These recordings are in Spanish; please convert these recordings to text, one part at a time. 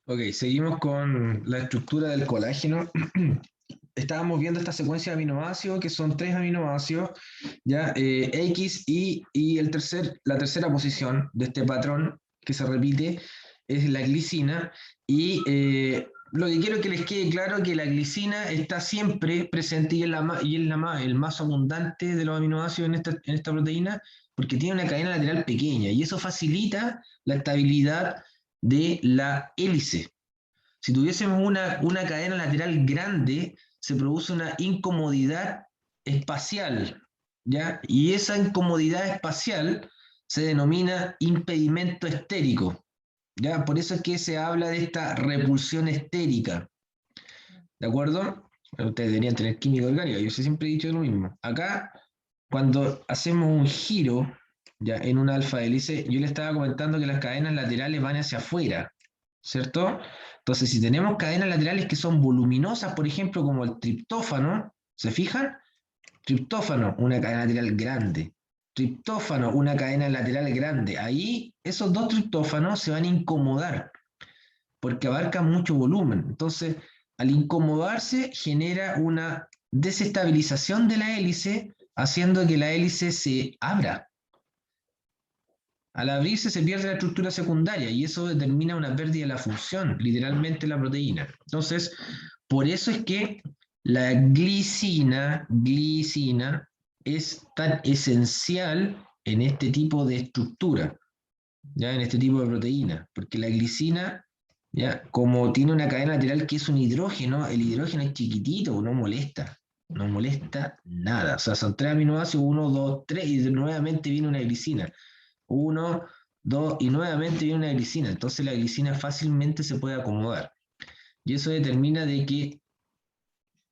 Ok, seguimos con la estructura del colágeno. Estábamos viendo esta secuencia de aminoácidos, que son tres aminoácidos, ya X, y la tercera posición de este patrón que se repite es la glicina. Y lo que quiero que les quede claro es que la glicina está siempre presente y es el más abundante de los aminoácidos en esta proteína, porque tiene una cadena lateral pequeña y eso facilita la estabilidad de la hélice. Si tuviésemos una cadena lateral grande, se produce una incomodidad espacial, ¿ya? Y esa incomodidad espacial se denomina impedimento estérico, ¿ya? Por eso es que se habla de esta repulsión estérica, ¿de acuerdo? Ustedes deberían tener química orgánica, yo siempre he dicho lo mismo. Acá, cuando hacemos un giro, ya en una alfa hélice, yo le estaba comentando que las cadenas laterales van hacia afuera, ¿cierto? Entonces, si tenemos cadenas laterales que son voluminosas, por ejemplo, como el triptófano, ¿se fijan? Triptófano, una cadena lateral grande. Triptófano, una cadena lateral grande. Ahí, esos dos triptófanos se van a incomodar porque abarcan mucho volumen. Entonces, al incomodarse, genera una desestabilización de la hélice, haciendo que la hélice se abra. Al abrirse se pierde la estructura secundaria y eso determina una pérdida de la función, literalmente la proteína. Entonces, por eso es que la glicina es tan esencial en este tipo de estructura, ya en este tipo de proteína, porque la glicina, ya como tiene una cadena lateral que es un hidrógeno, el hidrógeno es chiquitito, no molesta nada. O sea, son tres aminoácidos, uno, dos, tres, y nuevamente viene una glicina. Uno, dos, y nuevamente viene una glicina. Entonces la glicina fácilmente se puede acomodar. Y eso determina de que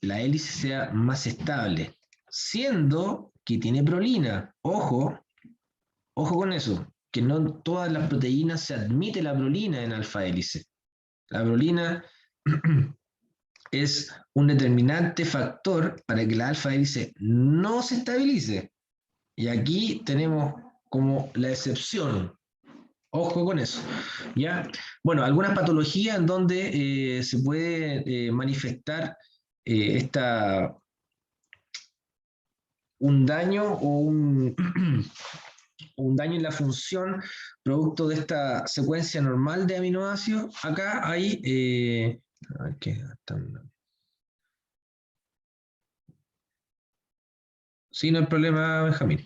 la hélice sea más estable, siendo que tiene prolina. Ojo con eso, que no todas las proteínas se admite la prolina en alfa hélice. La prolina es un determinante factor para que la alfa hélice no se estabilice. Y aquí tenemos como la excepción. Ojo con eso. ¿Ya? Bueno, algunas patologías en donde se puede manifestar esta, un daño o un daño en la función producto de esta secuencia normal de aminoácidos. Acá hay... a ver, ¿qué? Sí, no hay problema, Benjamín.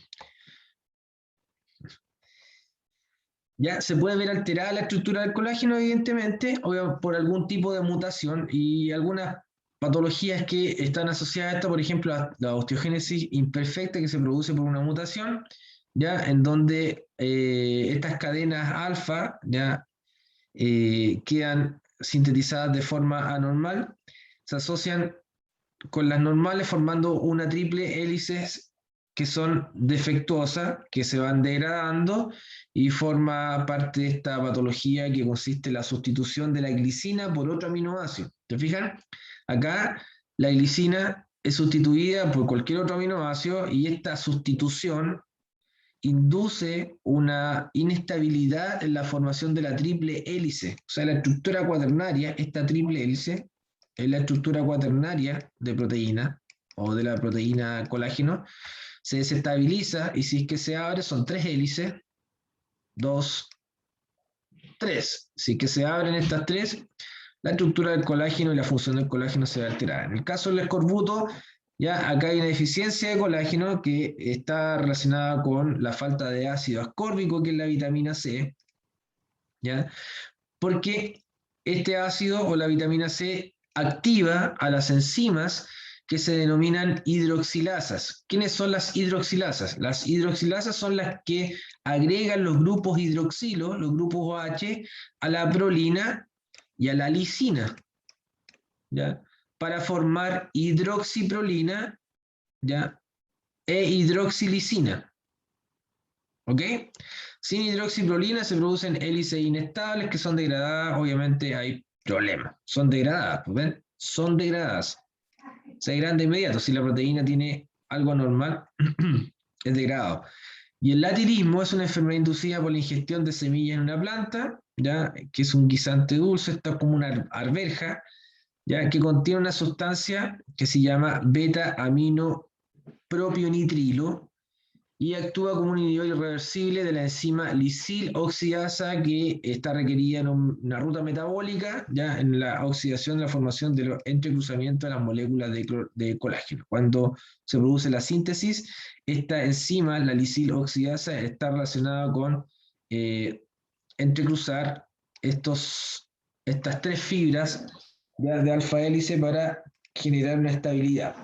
Ya se puede ver alterada la estructura del colágeno, evidentemente, o por algún tipo de mutación y algunas patologías que están asociadas a esto, por ejemplo, la osteogénesis imperfecta que se produce por una mutación, ya en donde estas cadenas alfa ya quedan sintetizadas de forma anormal, se asocian con las normales formando una triple hélices que son defectuosas, que se van degradando y forma parte de esta patología que consiste en la sustitución de la glicina por otro aminoácido. ¿Te fijan? Acá la glicina es sustituida por cualquier otro aminoácido y esta sustitución induce una inestabilidad en la formación de la triple hélice. O sea, la estructura cuaternaria, esta triple hélice, es la estructura cuaternaria de proteína o de la proteína colágeno, se desestabiliza y si es que se abre son tres hélices, dos, tres. Si es que se abren estas tres, la estructura del colágeno y la función del colágeno se va a alterar. En el caso del escorbuto, ya acá hay una deficiencia de colágeno que está relacionada con la falta de ácido ascórbico, que es la vitamina C, ¿ya? Porque este ácido o la vitamina C activa a las enzimas que se denominan hidroxilasas. ¿Quiénes son las hidroxilasas? Las hidroxilasas son las que agregan los grupos hidroxilo, los grupos OH, a la prolina y a la lisina, ¿ya? Para formar hidroxiprolina, ¿ya? E hidroxilisina. ¿Ok? Sin hidroxiprolina se producen hélices inestables que son degradadas, obviamente hay problemas. Son degradadas, ¿ven? Son degradadas. Se degradan de inmediato. Si la proteína tiene algo anormal, es degradado. Y el latirismo es una enfermedad inducida por la ingestión de semillas en una planta, ¿ya? Que es un guisante dulce, está como una arveja, ¿ya? Que contiene una sustancia que se llama beta-aminopropionnitrilo y actúa como un inhibidor irreversible de la enzima lisil oxidasa que está requerida en una ruta metabólica, ya en la oxidación de la formación de los entrecruzamientos de las moléculas de colágeno. Cuando se produce la síntesis, esta enzima, la lisil oxidasa, está relacionada con eh, entrecruzar estas tres fibras ya de alfa hélice para generar una estabilidad.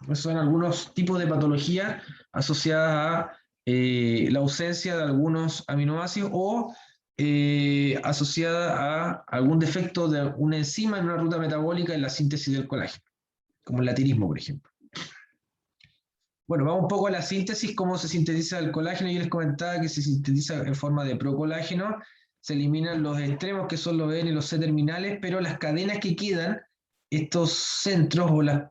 Esos son algunos tipos de patología asociadas a la ausencia de algunos aminoácidos o asociada a algún defecto de una enzima en una ruta metabólica en la síntesis del colágeno, como el latinismo, por ejemplo. Bueno, vamos un poco a la síntesis, cómo se sintetiza el colágeno. Yo les comentaba que se sintetiza en forma de procolágeno, se eliminan los extremos que son los N y los C terminales, pero las cadenas que quedan, estos centros o las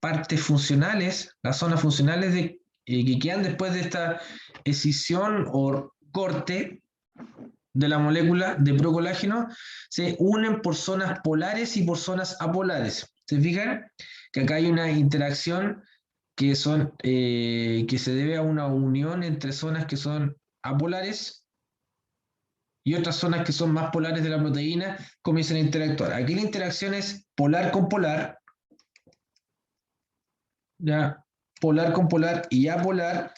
partes funcionales, las zonas funcionales que quedan después de esta escisión o corte de la molécula de procolágeno, se unen por zonas polares y por zonas apolares. ¿Se fijan? Que acá hay una interacción que se debe a una unión entre zonas que son apolares y otras zonas que son más polares de la proteína comienzan a interactuar. Aquí la interacción es polar con polar, ya, polar con polar y apolar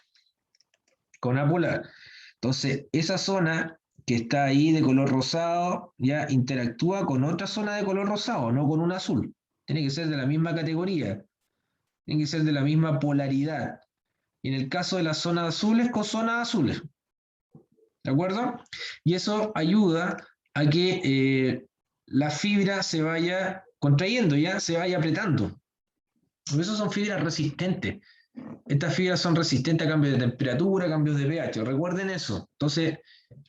con apolar. Entonces, esa zona que está ahí de color rosado ya interactúa con otra zona de color rosado, no con un azul. Tiene que ser de la misma categoría, tiene que ser de la misma polaridad. Y en el caso de las zonas azules, con zonas azules. ¿De acuerdo? Y eso ayuda a que la fibra se vaya contrayendo, ya se vaya apretando. Por eso son fibras resistentes. Estas fibras son resistentes a cambios de temperatura, cambios de pH. Recuerden eso. Entonces,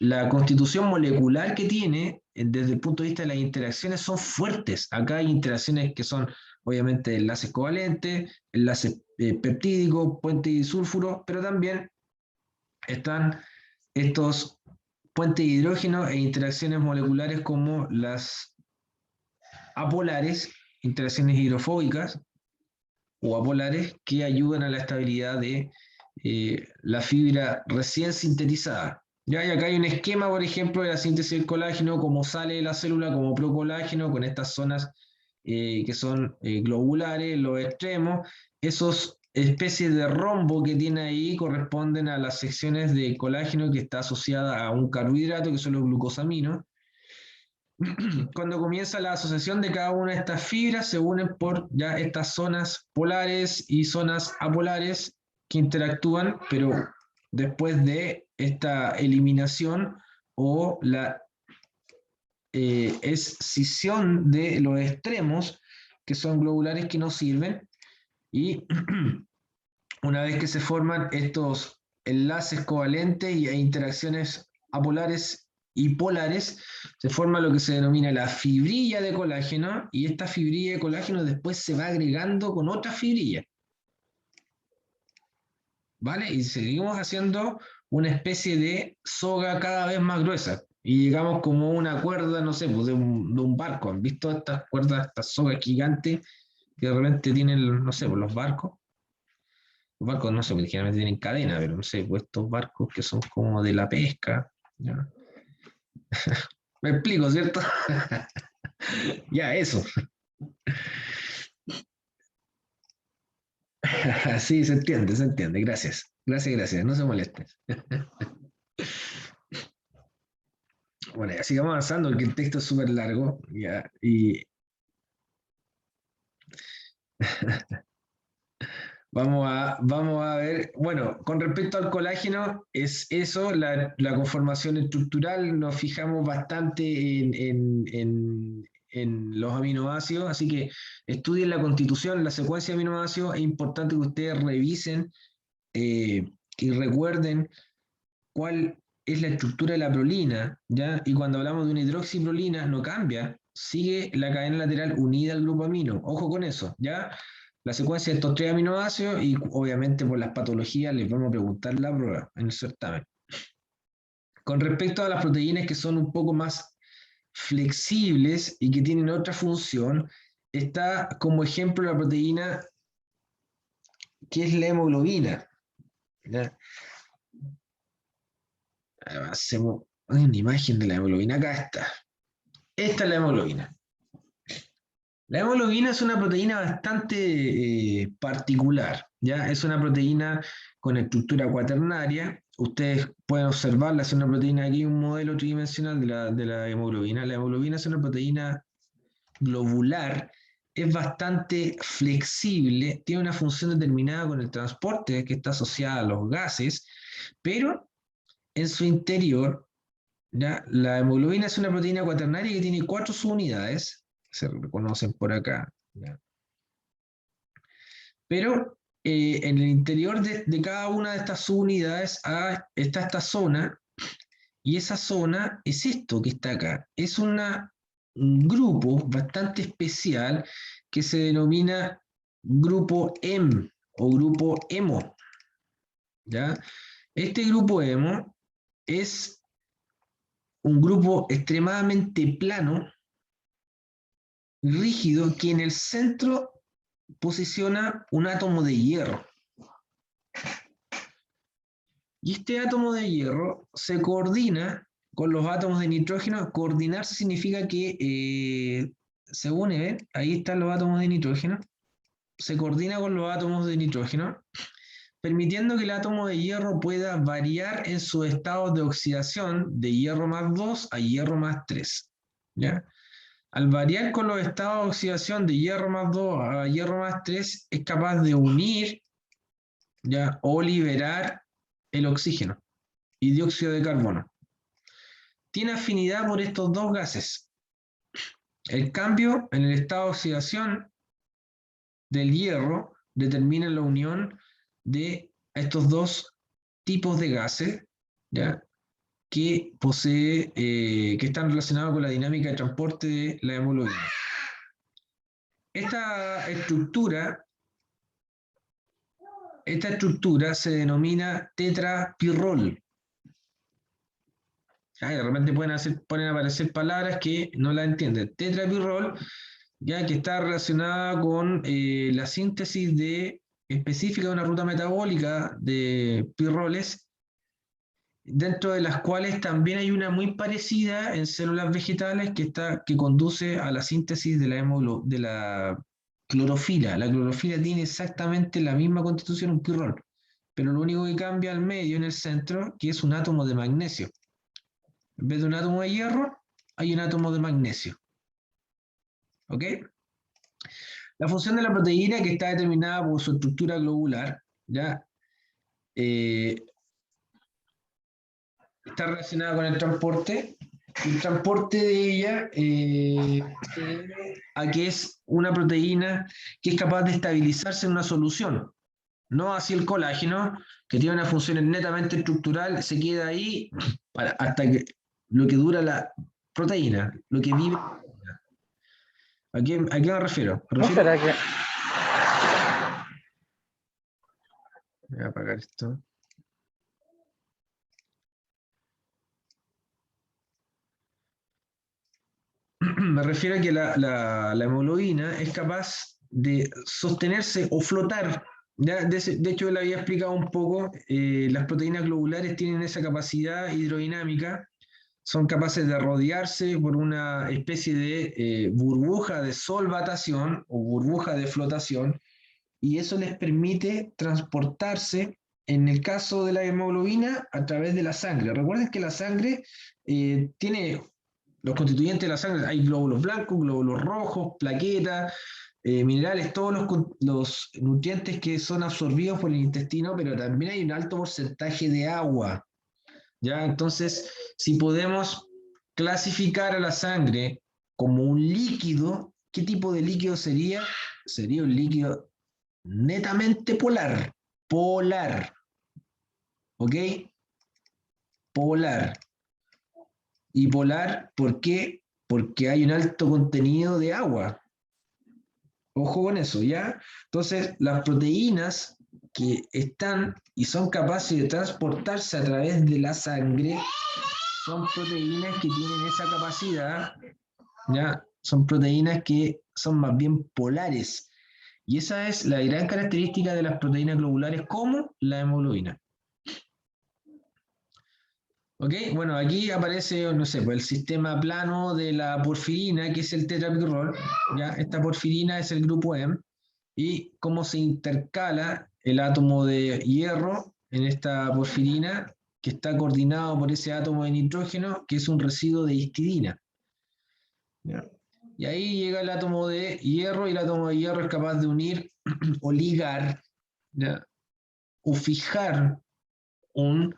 la constitución molecular que tiene, desde el punto de vista de las interacciones, son fuertes. Acá hay interacciones que son, obviamente, enlaces covalentes, enlaces peptídicos, puentes disulfuros, pero también están estos puentes de hidrógeno e interacciones moleculares como las apolares, interacciones hidrofóbicas o apolares, que ayudan a la estabilidad de la fibra recién sintetizada. Ya, y acá hay un esquema, por ejemplo, de la síntesis del colágeno, cómo sale de la célula como procolágeno, con estas zonas que son globulares, los extremos. Esos especies de rombo que tiene ahí corresponden a las secciones de colágeno que está asociada a un carbohidrato, que son los glucosaminos. Cuando comienza la asociación de cada una de estas fibras, se unen por ya estas zonas polares y zonas apolares que interactúan, pero después de esta eliminación o la escisión de los extremos, que son globulares que no sirven, y una vez que se forman estos enlaces covalentes e interacciones apolares y polares, se forma lo que se denomina la fibrilla de colágeno, y esta fibrilla de colágeno después se va agregando con otra fibrilla. ¿Vale? Y seguimos haciendo una especie de soga cada vez más gruesa. Y llegamos como una cuerda, no sé, pues de un barco. ¿Han visto estas cuerdas, estas sogas gigantes que de repente tienen, no sé, pues los barcos? Los barcos, no sé, porque generalmente tienen cadena, pero no sé, pues estos barcos que son como de la pesca. ¿Ya? Me explico, ¿cierto? Ya, eso. Sí, se entiende. Gracias. Gracias, gracias. No se molesten. Bueno, ya sigamos avanzando porque el texto es súper largo. Ya, y vamos a ver, bueno, con respecto al colágeno, es eso, la conformación estructural, nos fijamos bastante en los aminoácidos, así que estudien la constitución, la secuencia de aminoácidos, es importante que ustedes revisen y recuerden cuál es la estructura de la prolina, ¿ya? Y cuando hablamos de una hidroxiprolina no cambia, sigue la cadena lateral unida al grupo amino, ojo con eso, ¿ya? La secuencia de estos tres aminoácidos y obviamente por las patologías les vamos a preguntar la prueba en el certamen. Con respecto a las proteínas que son un poco más flexibles y que tienen otra función. Está como ejemplo la proteína que es la hemoglobina. ¿Ya? Hacemos una imagen de la hemoglobina. Acá está. Esta es la hemoglobina. La hemoglobina es una proteína bastante particular, ¿ya? Es una proteína con estructura cuaternaria. Ustedes pueden observarla, es una proteína, aquí un modelo tridimensional de la hemoglobina. La hemoglobina es una proteína globular, es bastante flexible, tiene una función determinada con el transporte que está asociada a los gases, pero en su interior, ¿ya? La hemoglobina es una proteína cuaternaria que tiene 4 subunidades, se reconocen por acá, ¿ya? Pero en el interior de cada una de estas subunidades está esta zona, y esa zona es esto que está acá. Es un grupo bastante especial que se denomina grupo EM o grupo HEMO, ¿ya? Este grupo HEMO es un grupo extremadamente plano, rígido, que en el centro posiciona un átomo de hierro. Y este átomo de hierro se coordina con los átomos de nitrógeno. Coordinarse significa que se une, ¿ven? Ahí están los átomos de nitrógeno. Se coordina con los átomos de nitrógeno, permitiendo que el átomo de hierro pueda variar en su estado de oxidación de hierro más 2 a hierro más 3. ¿Ya? Al variar con los estados de oxidación de hierro más 2 a hierro más 3, es capaz de unir, ¿ya? O liberar el oxígeno y dióxido de carbono. Tiene afinidad por estos dos gases. El cambio en el estado de oxidación del hierro determina la unión de estos dos tipos de gases, ¿ya? Que posee, que están relacionados con la dinámica de transporte de la hemoglobina. Esta estructura se denomina tetrapirrol. De repente pueden aparecer palabras que no la entienden. Tetrapirrol, ya que está relacionada con la síntesis específica de una ruta metabólica de pirroles, dentro de las cuales también hay una muy parecida en células vegetales que conduce a la síntesis de la clorofila. La clorofila tiene exactamente la misma constitución, un pirrol, pero lo único que cambia al medio, en el centro, que es un átomo de magnesio. En vez de un átomo de hierro, hay un átomo de magnesio. ¿Ok? La función de la proteína, que está determinada por su estructura globular, ¿ya? Está relacionada con el transporte. El transporte de ella se debe a que es una proteína que es capaz de estabilizarse en una solución. No así el colágeno, que tiene una función netamente estructural, se queda ahí hasta que lo que dura la proteína, lo que vive. ¿A qué me refiero? ¿No será que Voy a apagar esto. Me refiero a que la hemoglobina es capaz de sostenerse o flotar. Ya, de hecho, le había explicado un poco, las proteínas globulares tienen esa capacidad hidrodinámica, son capaces de rodearse por una especie de burbuja de solvatación o burbuja de flotación, y eso les permite transportarse, en el caso de la hemoglobina, a través de la sangre. Recuerden que la sangre tiene los constituyentes de la sangre, hay glóbulos blancos, glóbulos rojos, plaquetas, minerales, todos los nutrientes que son absorbidos por el intestino, pero también hay un alto porcentaje de agua. ¿Ya? Entonces, si podemos clasificar a la sangre como un líquido, ¿qué tipo de líquido sería? Sería un líquido netamente polar. Polar. ¿Ok? Polar. Y polar, ¿por qué? Porque hay un alto contenido de agua. Ojo con eso, ¿ya? Entonces, las proteínas que están y son capaces de transportarse a través de la sangre son proteínas que tienen esa capacidad, ¿ya? Son proteínas que son más bien polares. Y esa es la gran característica de las proteínas globulares como la hemoglobina. ¿Ok? Bueno, aquí aparece, no sé, pues el sistema plano de la porfirina, que es el tetrapicrol, ¿ya? Esta porfirina es el grupo M, y cómo se intercala el átomo de hierro en esta porfirina, que está coordinado por ese átomo de nitrógeno, que es un residuo de histidina, ¿ya? Y ahí llega el átomo de hierro, y el átomo de hierro es capaz de unir o ligar, ¿ya? O fijar un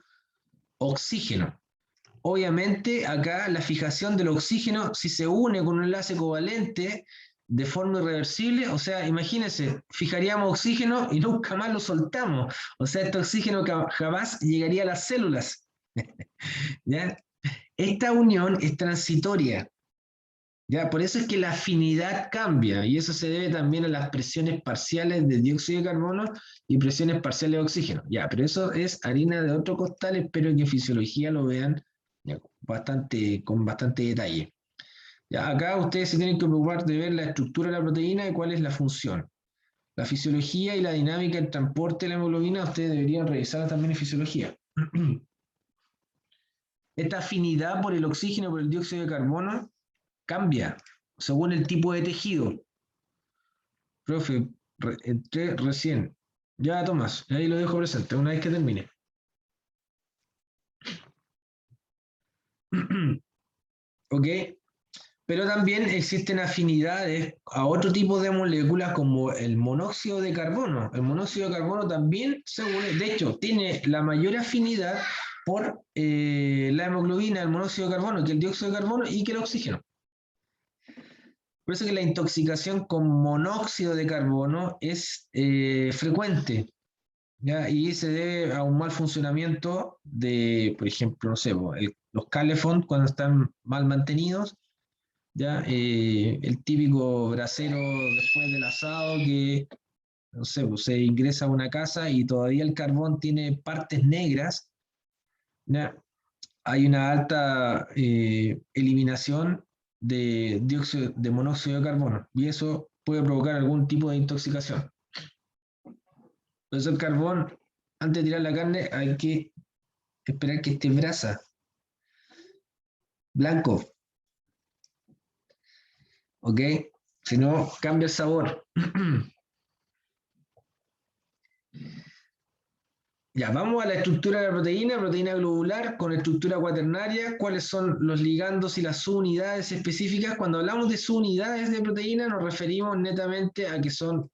oxígeno. Obviamente, acá la fijación del oxígeno, si se une con un enlace covalente de forma irreversible, o sea, imagínense, fijaríamos oxígeno y nunca más lo soltamos. O sea, este oxígeno jamás llegaría a las células. ¿Ya? Esta unión es transitoria. ¿Ya? Por eso es que la afinidad cambia, y eso se debe también a las presiones parciales de dióxido de carbono y presiones parciales de oxígeno. Ya, pero eso es harina de otro costal, espero que en fisiología lo vean ya, con bastante detalle. Ya, acá ustedes se tienen que preocupar de ver la estructura de la proteína y cuál es la función. La fisiología y la dinámica del transporte de la hemoglobina ustedes deberían revisarla también en fisiología. Esta afinidad por el oxígeno, por el dióxido de carbono, cambia según el tipo de tejido. Profe, entré recién. Ya, Tomás, ahí lo dejo presente, una vez que termine. ¿Ok? Pero también existen afinidades a otro tipo de moléculas como el monóxido de carbono. El monóxido de carbono también se une, de hecho, tiene la mayor afinidad por la hemoglobina, el monóxido de carbono, que el dióxido de carbono y que el oxígeno. Por eso que la intoxicación con monóxido de carbono es frecuente, ¿ya? Y se debe a un mal funcionamiento de, por ejemplo, no sé, los calefón cuando están mal mantenidos, ¿ya? El típico brasero después del asado que, no sé, pues, se ingresa a una casa y todavía el carbón tiene partes negras, ¿ya? Hay una alta eliminación de dióxido de monóxido de carbono, y eso puede provocar algún tipo de intoxicación. Por eso el carbón, antes de tirar la carne, hay que esperar que esté brasa, blanco, ¿ok? Si no, cambia el sabor. Ya, vamos a la estructura de la proteína globular con estructura cuaternaria. ¿Cuáles son los ligandos y las subunidades específicas? Cuando hablamos de subunidades de proteína, nos referimos netamente a que son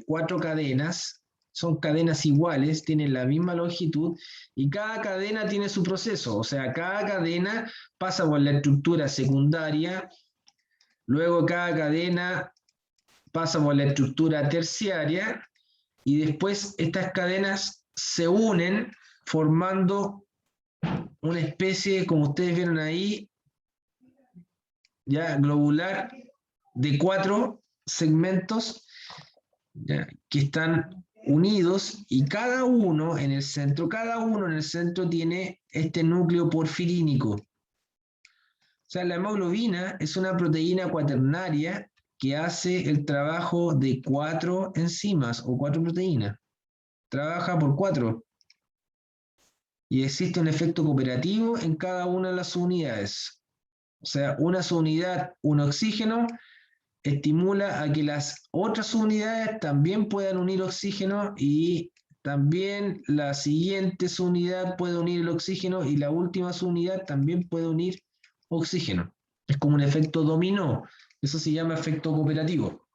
4 cadenas, son cadenas iguales, tienen la misma longitud, y cada cadena tiene su proceso. O sea, cada cadena pasa por la estructura secundaria, luego cada cadena pasa por la estructura terciaria, y después estas cadenas se unen formando una especie, como ustedes vieron ahí, ya globular de 4 segmentos, ya, que están unidos, y cada uno en el centro tiene este núcleo porfirínico. O sea, la hemoglobina es una proteína cuaternaria que hace el trabajo de 4 enzimas o 4 proteínas. Trabaja por 4. Y existe un efecto cooperativo en cada una de las unidades. O sea, una subunidad, un oxígeno, estimula a que las otras unidades también puedan unir oxígeno, y también la siguiente subunidad puede unir el oxígeno, y la última subunidad también puede unir oxígeno. Es como un efecto dominó. Eso se llama efecto cooperativo.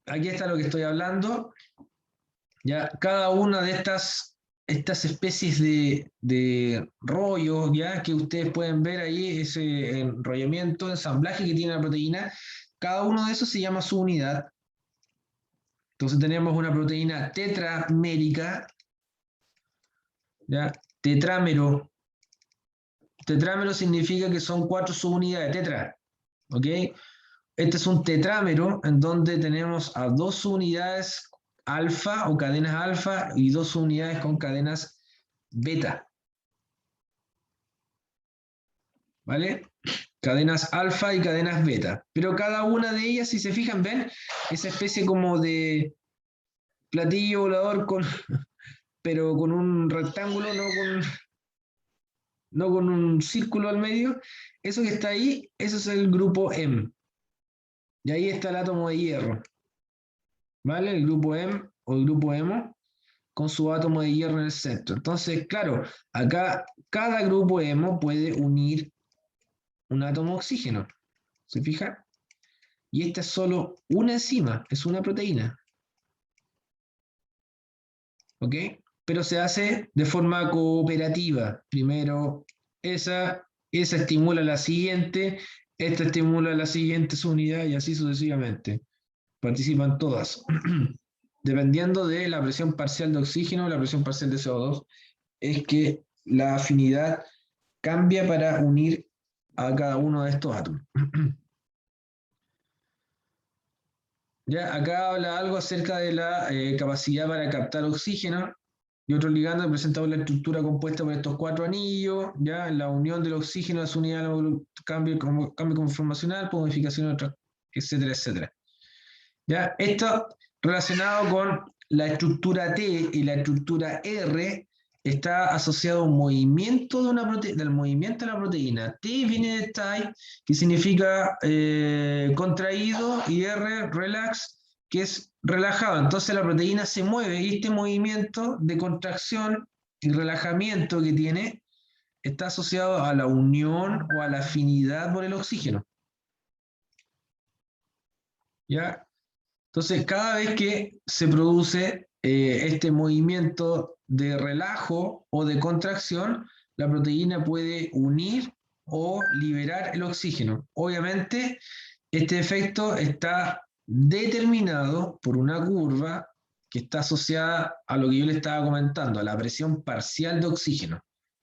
Aquí está lo que estoy hablando. Ya, cada una de estas especies de rollos, ya, que ustedes pueden ver ahí, ese enrollamiento, ensamblaje que tiene la proteína, cada uno de esos se llama su unidad. Entonces tenemos una proteína tetramérica, ya, tetrámero. Tetrámero significa que son 4 subunidades, tetra, ¿ok? Este es un tetrámero en donde tenemos a 2 unidades alfa o cadenas alfa y 2 unidades con cadenas beta. ¿Vale? Cadenas alfa y cadenas beta. Pero cada una de ellas, si se fijan, ven esa especie como de platillo volador pero con un rectángulo, no con un círculo al medio. Eso que está ahí, eso es el grupo M. Y ahí está el átomo de hierro. ¿Vale? El grupo M o el grupo hemo con su átomo de hierro en el centro. Entonces, claro, acá cada grupo hemo puede unir un átomo de oxígeno. ¿Se fijan? Y esta es solo una enzima, es una proteína. ¿Ok? Pero se hace de forma cooperativa. Primero, esa estimula la siguiente, esta estimula la siguiente unidad y así sucesivamente. Participan todas. Dependiendo de la presión parcial de oxígeno, la presión parcial de CO2, es que la afinidad cambia para unir a cada uno de estos átomos. Ya, acá habla algo acerca de la capacidad para captar oxígeno y otros ligandos presentado la estructura compuesta por estos 4 anillos, ya la unión del oxígeno a su unidad, cambio conformacional, por modificación, etcétera, etcétera. Ya, esto relacionado con la estructura T y la estructura R está asociado a un movimiento de una del movimiento de la proteína. T viene de type, que significa contraído, y R, relax, que es relajado. Entonces la proteína se mueve y este movimiento de contracción y relajamiento que tiene está asociado a la unión o a la afinidad por el oxígeno. ¿Ya? Entonces, cada vez que se produce este movimiento de relajo o de contracción, la proteína puede unir o liberar el oxígeno. Obviamente, este efecto está determinado por una curva que está asociada a lo que yo le estaba comentando, a la presión parcial de oxígeno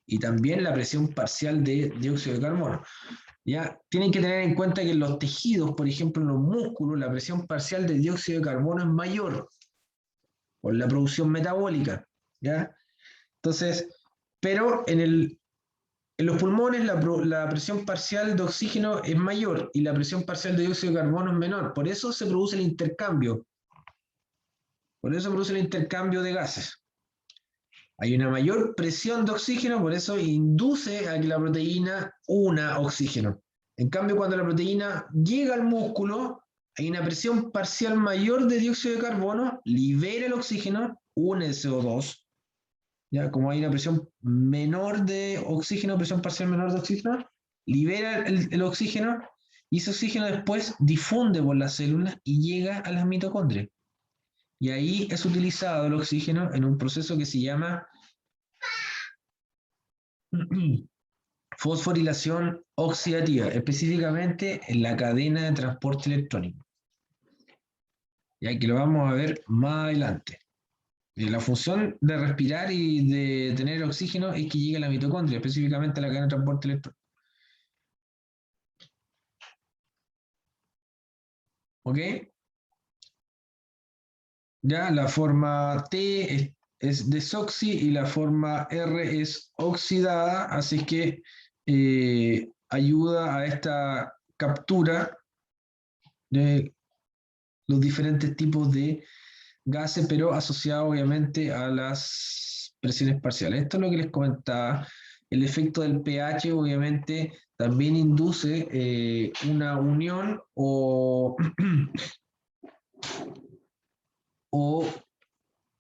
y también la presión parcial de dióxido de carbono. ¿Ya? Tienen que tener en cuenta que en los tejidos, por ejemplo en los músculos, la presión parcial de dióxido de carbono es mayor por la producción metabólica. ¿Ya? Entonces, pero en los pulmones la presión parcial de oxígeno es mayor y la presión parcial de dióxido de carbono es menor. Por eso se produce el intercambio. Por eso se produce el intercambio de gases. Hay una mayor presión de oxígeno, por eso induce a que la proteína una oxígeno. En cambio, cuando la proteína llega al músculo, hay una presión parcial mayor de dióxido de carbono, libera el oxígeno, une el CO2. Ya, como hay una presión menor de oxígeno, presión parcial menor de oxígeno, libera el oxígeno y ese oxígeno después difunde por las células y llega a las mitocondrias. Y ahí es utilizado el oxígeno en un proceso que se llama fosforilación oxidativa, específicamente en la cadena de transporte electrónico. Ya que lo vamos a ver más adelante. La función de respirar y de tener oxígeno es que llegue a la mitocondria, específicamente a la cadena de transporte electrónico. ¿Ok? Ya la forma T es desoxi y la forma R es oxidada, así que ayuda a esta captura de los diferentes tipos de gases, pero asociado obviamente a las presiones parciales. Esto es lo que les comentaba. El efecto del pH obviamente también induce una unión o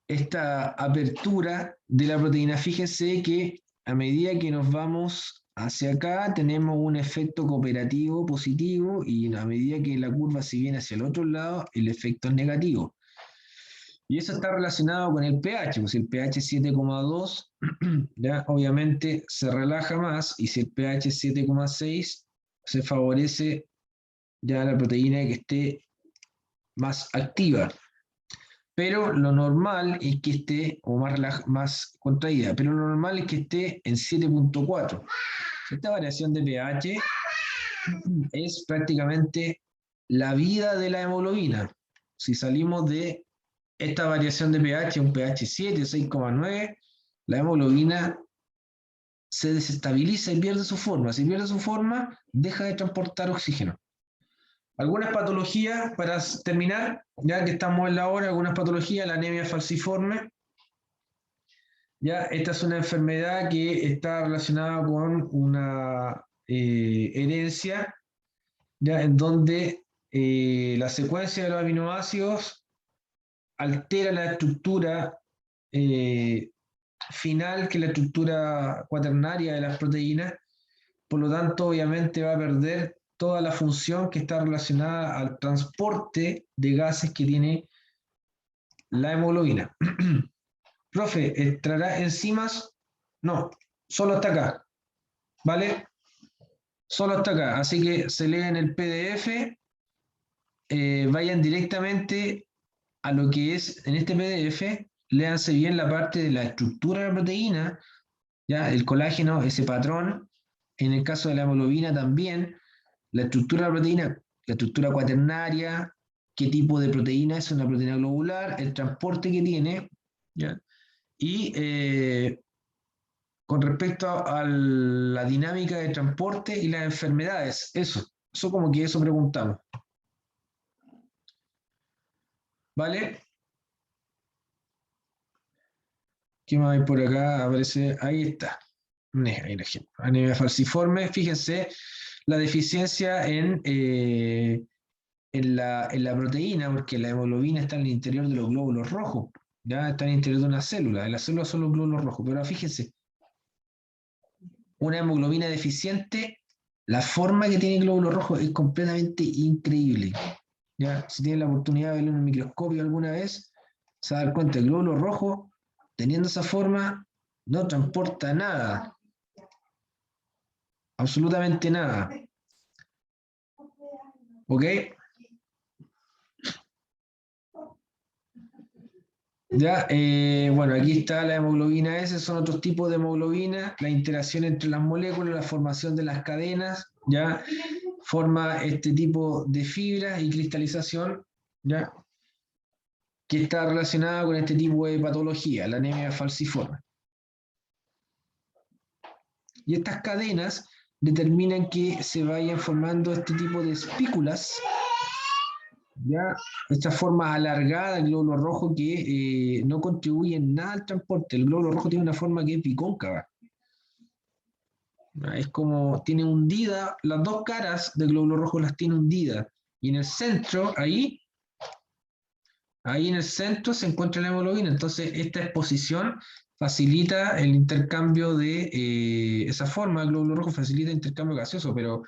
esta apertura de la proteína. Fíjense que a medida que nos vamos hacia acá tenemos un efecto cooperativo positivo y a medida que la curva se viene hacia el otro lado el efecto es negativo. Y eso está relacionado con el pH, pues si el pH es 7,2, ya obviamente se relaja más, y si el pH es 7,6, se favorece ya la proteína que esté más activa. Pero lo normal es que esté, o más contraída, pero lo normal es que esté en 7,4. Esta variación de pH es prácticamente la vida de la hemoglobina. Si salimos de esta variación de pH, un pH 7, 6,9, la hemoglobina se desestabiliza y pierde su forma. Si pierde su forma, deja de transportar oxígeno. Algunas patologías, para terminar, ya que estamos en la hora, algunas patologías, la anemia falciforme. Ya, esta es una enfermedad que está relacionada con una herencia, ya, en donde la secuencia de los aminoácidos altera la estructura final, que es la estructura cuaternaria de las proteínas. Por lo tanto, obviamente va a perder toda la función que está relacionada al transporte de gases que tiene la hemoglobina. Profe, ¿entrará enzimas? No, solo hasta acá, ¿vale? Solo hasta acá. Así que se leen el PDF, vayan directamente a lo que es en este PDF, léanse bien la parte de la estructura de la proteína, ya el colágeno, ese patrón. En el caso de la hemoglobina también, la estructura de la proteína, la estructura cuaternaria, qué tipo de proteína es una proteína globular, el transporte que tiene, ¿ya? Y con respecto a la dinámica de transporte y las enfermedades, eso como que eso preguntamos. ¿Vale? ¿Qué más hay por acá? Aparece, ahí está. Ahí el ejemplo. Anemia falciforme, fíjense la deficiencia en la proteína, porque la hemoglobina está en el interior de los glóbulos rojos, ya está en el interior de una célula. En las células son los glóbulos rojos, pero fíjense, una hemoglobina deficiente, la forma que tiene el glóbulo rojo es completamente increíble. ¿Ya? Si tienen la oportunidad de verlo en un microscopio alguna vez, se va a dar cuenta que el glóbulo rojo, teniendo esa forma, no transporta nada. Absolutamente nada. ¿Ok? Ya, bueno, aquí está la hemoglobina S, son otros tipos de hemoglobina, la interacción entre las moléculas, la formación de las cadenas, ya, forma este tipo de fibras y cristalización, ya, que está relacionada con este tipo de patología, la anemia falciforme. Y estas cadenas determinan que se vayan formando este tipo de espículas, ya, esta forma alargada del glóbulo rojo que no contribuyen nada al transporte. El glóbulo rojo tiene una forma que es bicóncava. Es como, tiene hundida, las dos caras del glóbulo rojo las tiene hundidas. Y en el centro, ahí en el centro se encuentra la hemoglobina. Entonces, esta exposición facilita el intercambio de esa forma. El glóbulo rojo facilita el intercambio gaseoso, pero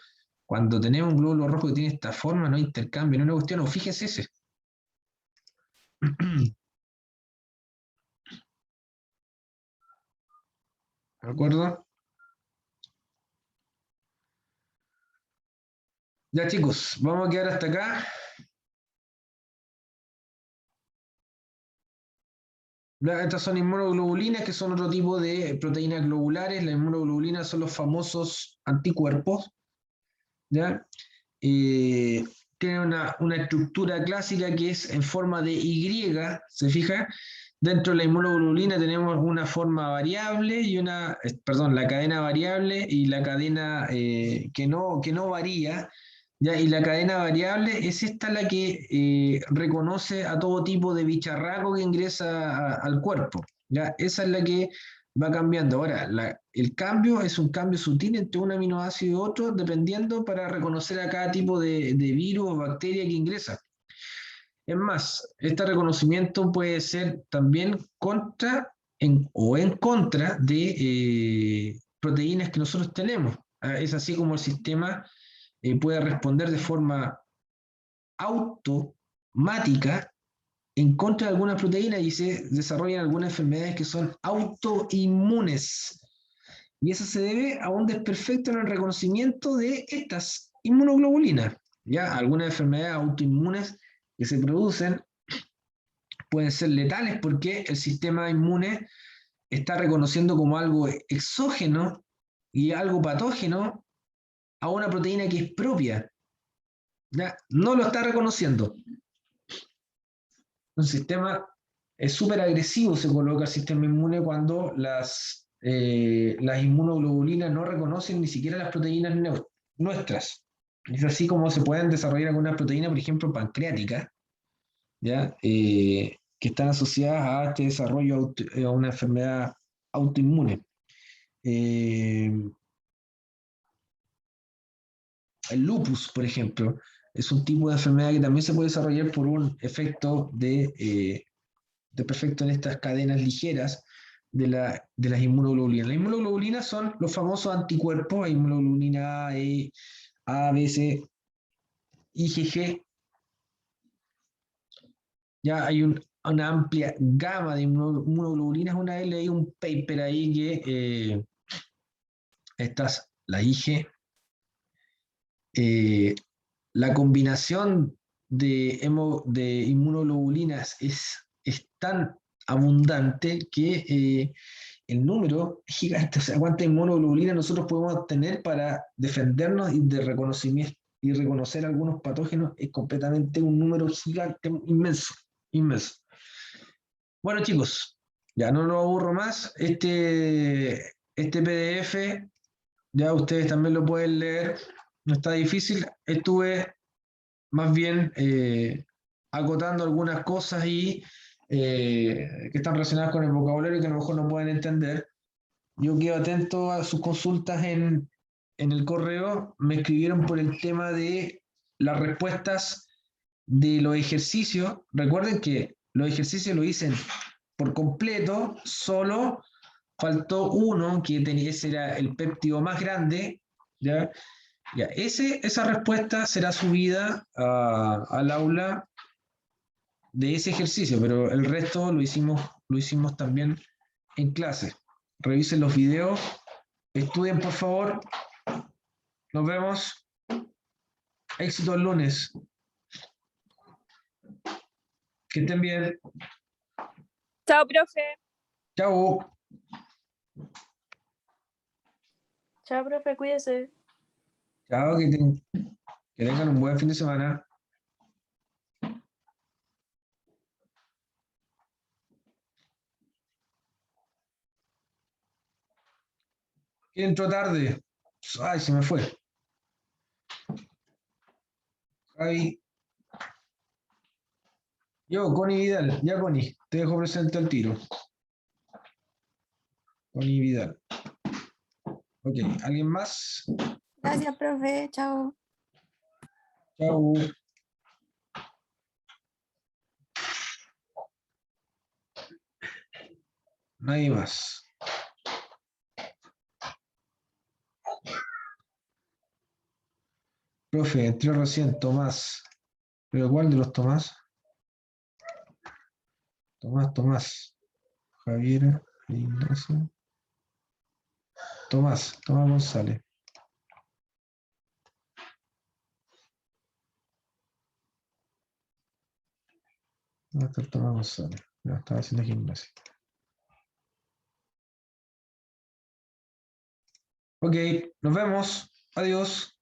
cuando tenemos un glóbulo rojo que tiene esta forma, no hay intercambio, no es una cuestión. O fíjese ese. ¿De acuerdo? Ya chicos, vamos a quedar hasta acá. Estas son inmunoglobulinas, que son otro tipo de proteínas globulares. Las inmunoglobulinas son los famosos anticuerpos, ¿ya? Tienen una estructura clásica que es en forma de Y, ¿se fija? Dentro de la inmunoglobulina tenemos una forma variable y perdón, la cadena variable y la cadena que no varía, ¿ya? Y la cadena variable es esta la que reconoce a todo tipo de bicharraco que ingresa al cuerpo, ¿ya? Esa es la que va cambiando. Ahora, el cambio es un cambio sutil entre un aminoácido y otro, dependiendo para reconocer a cada tipo de virus o bacteria que ingresa. Es más, este reconocimiento puede ser también o en contra de proteínas que nosotros tenemos. Es así como el sistema puede responder de forma automática en contra de algunas proteínas y se desarrollan algunas enfermedades que son autoinmunes. Y eso se debe a un desperfecto en el reconocimiento de estas inmunoglobulinas. Ya, algunas enfermedades autoinmunes que se producen pueden ser letales porque el sistema inmune está reconociendo como algo exógeno y algo patógeno a una proteína que es propia. ¿Ya? No lo está reconociendo. Un sistema es súper agresivo, se coloca el sistema inmune cuando las inmunoglobulinas no reconocen ni siquiera las proteínas nuestras. Es así como se pueden desarrollar algunas proteínas, por ejemplo, pancreáticas, ¿ya? Que están asociadas a este desarrollo a una enfermedad autoinmune. Eh, el lupus, por ejemplo, es un tipo de enfermedad que también se puede desarrollar por un efecto de perfecto en estas cadenas ligeras de las inmunoglobulinas. Las inmunoglobulinas son los famosos anticuerpos, inmunoglobulina A, E, A, B, C, IgG. Ya hay una amplia gama de inmunoglobulinas. Una vez leí un paper ahí que la IG, la combinación de inmunoglobulinas es tan abundante que el número es gigante. O sea, cuánta inmunoglobulina nosotros podemos obtener para defendernos y de reconocimiento y reconocer algunos patógenos es completamente un número gigante, inmenso, inmenso. Bueno, chicos, ya no lo aburro más. Este PDF ya ustedes también lo pueden leer, no está difícil. Estuve más bien acotando algunas cosas y que están relacionadas con el vocabulario que a lo mejor no pueden entender. Yo quedo atento a sus consultas en el correo. Me escribieron por el tema de las respuestas de los ejercicios. Recuerden que los ejercicios lo hice por completo, solo faltó uno que tenía, ese era el péptido más grande, ¿ya? Ya, esa respuesta será subida al aula de ese ejercicio, pero el resto lo hicimos también en clase. Revisen los videos, estudien por favor, nos vemos, éxito el lunes, que estén bien, Chao, profe. chao. Chao, profe, cuídese. Chao, que tengan un buen fin de semana. ¿Quién entró tarde? Ay, se me fue. Javi. Yo, Connie Vidal. Ya, Connie, te dejo presente al tiro. Connie Vidal. Ok, ¿alguien más? Gracias, profe. Chao. Chao. Nadie más. Profe, entró recién Tomás. ¿Pero cuál de los Tomás? Tomás. Javier, Ignacio. Tomás González. ¿Dónde está el Tomás González? Ya estaba haciendo gimnasia. Ok, nos vemos. Adiós.